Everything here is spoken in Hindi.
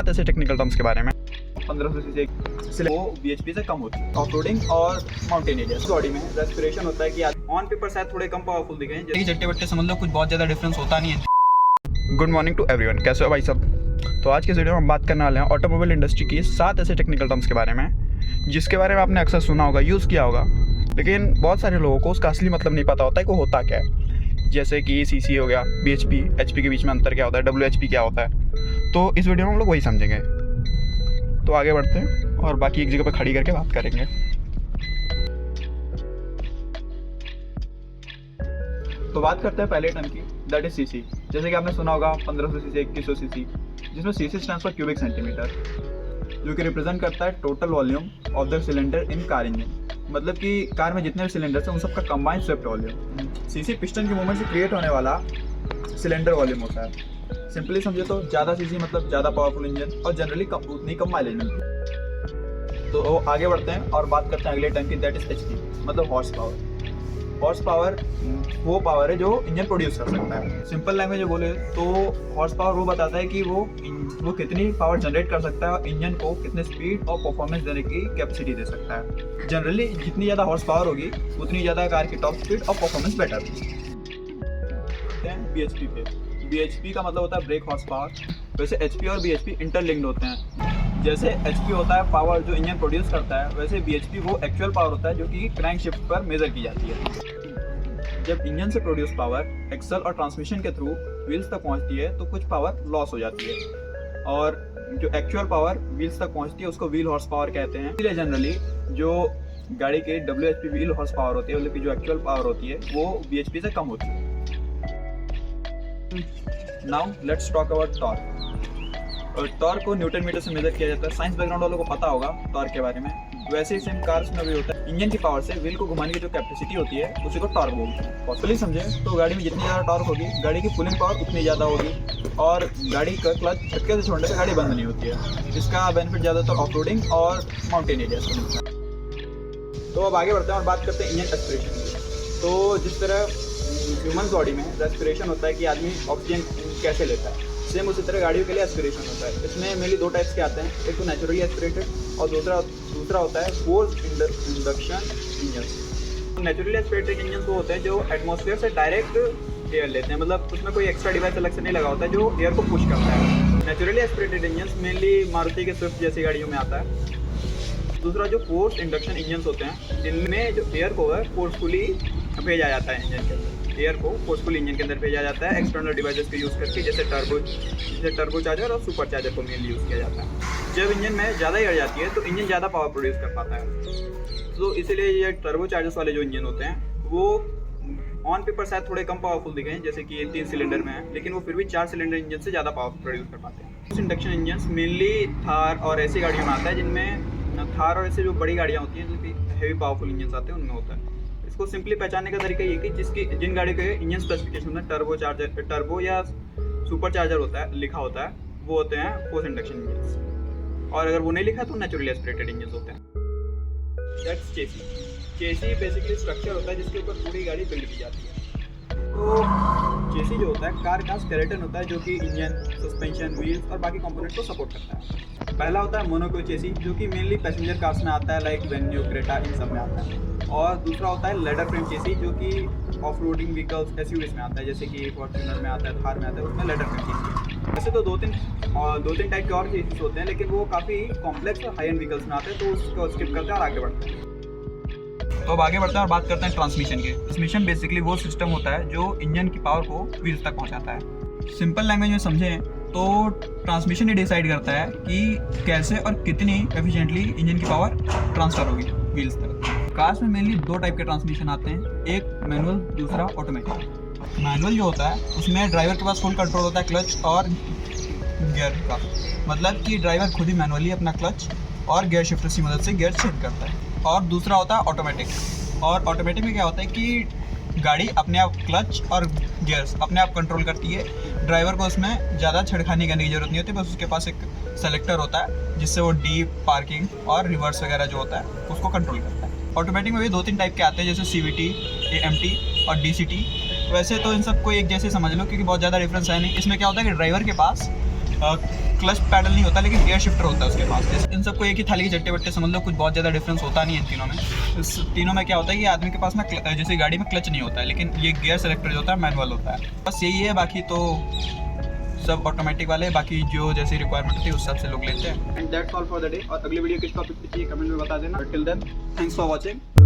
सात ऐसे टेक्निकल टर्म्स के बारे में। 1500 सीसी वो बीएचपी से कम होती है। ऑफ रोडिंग और माउंटेन एरिया बॉडी में रेस्पिरेशन होता है कि ऑन पेपर शायद थोड़े कम पावरफुल दिखे, ये चट्टे बट्टे समझ लो, कुछ बहुत ज़्यादा डिफरेंस होता नहीं है। गुड मॉर्निंग टू एवरीवन, कैसे हो भाई सब। तो आज के वीडियो में हम बात करने वाले हैं ऑटोमोबाइल इंडस्ट्री की 7 ऐसे टेक्निकल टर्म्स के बारे में जिसके बारे में आपने अक्सर सुना होगा, यूज़ किया होगा, लेकिन बहुत सारे लोगों को उसका असली मतलब नहीं पता होता है कि वो होता क्या है। जैसे कि सीसी हो गया, बीएचपी, एचपी के बीच में अंतर क्या होता है, डब्ल्यूएचपी क्या होता है। तो इस वीडियो में हम लोग वही समझेंगे। तो आगे बढ़ते हैं और बाकी एक जगह पर खड़ी करके बात करेंगे। तो बात करते हैं पहले टर्म की, दैट इज सीसी। जैसे कि आपने सुना होगा 1500 सीसी, 2100 सीसी, जिसमें CC stands for cubic centimetre, जो कि रिप्रेजेंट करता है total volume of the cylinder in car engine. मतलब कि कार में जितने भी सिलेंडर्स हैं उन सबका combined swept volume. CC piston के मूवमेंट से क्रिएट होने वाला सिलेंडर वॉल्यूम होता है। सिंपली समझे तो ज़्यादा सीसी मतलब ज़्यादा पावरफुल इंजन और जनरली उतनी कम माइलेज मिलती। तो आगे बढ़ते हैं और बात करते हैं अगले टर्म की, दैट इज एचपी, मतलब हॉर्स पावर। हॉर्स पावर वो पावर है जो इंजन प्रोड्यूस कर सकता है। सिंपल लैंग्वेज में बोले तो हॉर्स पावर वो बताता है कि वो कितनी पावर जनरेट कर सकता है और इंजन को कितने स्पीड और परफॉर्मेंस देने की कैपेसिटी दे सकता है। जनरली जितनी ज़्यादा हॉर्स पावर होगी उतनी ज़्यादा कार की टॉप स्पीड और परफॉर्मेंस बेटर होगी। बीएचपी पे, बीएचपी का मतलब होता है ब्रेक हॉर्स पावर। वैसे एचपी और बीएचपी इंटरलिंक्ड होते हैं। जैसे एचपी होता है पावर जो इंजन प्रोड्यूस करता है, वैसे बीएचपी वो एक्चुअल पावर होता है जो कि क्रैंक शिफ्ट पर मेजर की जाती है। जब इंजन से प्रोड्यूस पावर एक्सल और ट्रांसमिशन के थ्रू व्हील्स तक पहुंचती है तो कुछ पावर लॉस हो जाती है, और जो एक्चुअल पावर व्हील्स तक पहुंचती है उसको व्हील हॉर्स पावर कहते हैं। इसलिए जनरली जो गाड़ी के डब्ल्यूएचपी व्हील हॉर्स पावर होती है, मतलब कि जो एक्चुअल पावर होती है वो बीएचपी से कम होती है। Now let's talk about torque. Torque को न्यूटन मीटर से मेजर किया जाता है। साइंस बैकग्राउंड वालों को पता होगा टॉर्क के बारे में। वैसे ही सेम कार्स में भी होता है। इंजन की पावर से व्हील को घुमाने की जो कैपेसिटी होती है उसी को टॉर्क बोलते हैं। पॉसिबली समझे तो गाड़ी में जितनी ज़्यादा टॉर्क होगी गाड़ी की पुलिंग पावर उतनी ज़्यादा होगी और गाड़ी का क्लच झटके से छोड़ने से गाड़ी बंद नहीं होती है। इसका बेनिफिट ज़्यादातर ऑफ रोडिंग और माउंटेन एरिया से मिलता है। तो अब आगे बढ़ते हैं और बात करते हैं इंजन एस्पिरेशन। तो जिस तरह ह्यूमन बॉडी में रेस्पिरेशन होता है कि आदमी ऑक्सीजन कैसे लेता है, सेम उसी तरह गाड़ियों के लिए एस्पिरेशन होता है। इसमें मेनली 2 टाइप्स के आते हैं, एक तो नेचुरली एस्पिरेटेड और दूसरा होता है force induction engine. Naturally aspirated engine वो होते हैं जो एटमॉस्फेयर से डायरेक्ट एयर लेते हैं, मतलब उसमें कोई एक्स्ट्रा डिवाइस अलग से नहीं लगा होता है जो एयर को पुश करता है। Naturally aspirated engine mainly Maruti के स्विफ्ट जैसी गाड़ियों में आता है। दूसरा जो फोर्स इंडक्शन इंजन होते हैं, जिनमें जो एयर को है फोर्सफुली भेजा जाता है इंजन के अंदर, एयर को फोर्सफुल इंजन के अंदर भेजा जाता है एक्सटर्नल डिवाइसेस का यूज़ करके, जैसे टर्बो चार्जर और सुपर चार्जर को मेनली यूज़ किया जाता है। जब इंजन में ज़्यादा एयर जाती है तो इंजन ज़्यादा पावर प्रोड्यूस कर पाता है। तो इसीलिए ये टर्बो चार्जर्स वाले जो इंजन होते हैं वो ऑन पेपर शायद थोड़े कम पावरफुल दिखें, जैसे कि ये 3 सिलेंडर में है, लेकिन वो फिर भी 4 सिलेंडर इंजन से ज़्यादा पावर प्रोड्यूस कर पाते हैं। इंडक्शन इंजन मेनली थार और ऐसी गाड़ियों में आता है, जिनमें थार और ऐसे जो बड़ी गाड़ियाँ होती हैं जो कि हैवी पावरफुल इंजन आते हैं उनमें होता है। इसको सिंपली पहचानने का तरीका ये कि जिन गाड़ियों के इंजन स्पेसिफिकेशन में टर्बो या सुपर चार्जर होता है लिखा होता है वो होते हैं फोर्स इंडक्शन इंजन, और अगर वो नहीं लिखा तो नेचुरली एस्पिरेटेड इंजन होते हैं। That's Chesi. Chesi basically structure होता है जिसके ऊपर पूरी गाड़ी बिल्ड की जाती है। तो चेसी जो होता है कार का स्केलेटन होता है जो कि इंजन, सस्पेंशन, व्हील्स और बाकी कंपोनेंट को सपोर्ट करता है। पहला होता है मोनोकोच चेसी जो कि मेनली पैसेंजर कार्स में आता है, लाइक वेन्यू, क्रेटा, इन सब में आता है। और दूसरा होता है लेडर फ्रेम चेसी जो कि ऑफ रोडिंग व्हीकल्स एसयूवीज में आता है, जैसे कि फॉर्च्यूनर में आता है, थार में आता है, उसमें लेडर फ्रेम चेसी। वैसे तो दो तीन टाइप के और चेसीज होते हैं, लेकिन वो काफ़ी कॉम्प्लेक्स और हाई एंड व्हीकल्स में आते हैं, तो उसको स्किप करते हैं और आगे बढ़ते हैं। तो अब आगे बढ़ते हैं और बात करते हैं ट्रांसमिशन के। ट्रांसमिशन बेसिकली वो सिस्टम होता है जो इंजन की पावर को व्हील्स तक पहुंचाता है। सिंपल लैंग्वेज में समझें तो ट्रांसमिशन ही डिसाइड करता है कि कैसे और कितनी एफिशिएंटली इंजन की पावर ट्रांसफर होगी व्हील्स तक। कार्स में मेनली 2 टाइप के ट्रांसमिशन आते हैं, एक मैनुअल, दूसरा ऑटोमेटिक। मैनुअल जो होता है उसमें ड्राइवर के पास फुल कंट्रोल होता है क्लच और गियर का, मतलब कि ड्राइवर खुद ही मैनुअली अपना क्लच और गियर शिफ्टर की मदद से गियर चेंज करता है। और दूसरा होता है ऑटोमेटिक। और ऑटोमेटिक में क्या होता है कि गाड़ी अपने आप क्लच और गियर्स अपने आप कंट्रोल करती है, ड्राइवर को उसमें ज़्यादा छेड़खानी करने की जरूरत नहीं होती, बस उसके पास एक सेलेक्टर होता है जिससे वो डीप, पार्किंग और रिवर्स वगैरह जो होता है उसको कंट्रोल करता है। ऑटोमेटिक में भी 2-3 टाइप के आते हैं, जैसे CVT, AMT और DCT। वैसे तो इन सबको एक जैसे समझ लो क्योंकि बहुत ज़्यादा डिफरेंस है नहीं। इसमें क्या होता है कि ड्राइवर के पास क्लच पैडल नहीं होता लेकिन गियर शिफ्टर होता है उसके पास। जैसे इन सबको एक ही थाली के चट्टे बट्टे समझ लो, कुछ बहुत ज़्यादा डिफरेंस होता नहीं है इन तीनों में। इस तीनों में क्या होता है कि आदमी के पास ना जैसे गाड़ी में क्लच नहीं होता है, लेकिन ये गियर सेलेक्टर जो होता है मैनुअल होता है। बस यही है, बाकी तो सब ऑटोमेटिक वाले, बाकी जो जैसी रिक्वायरमेंट होती है उस हिसाब से लोग लेते हैं। And that's all for the day. और अगली वीडियो किस टॉपिक पे चाहिए कमेंट में बता देना। Till then thanks for watching.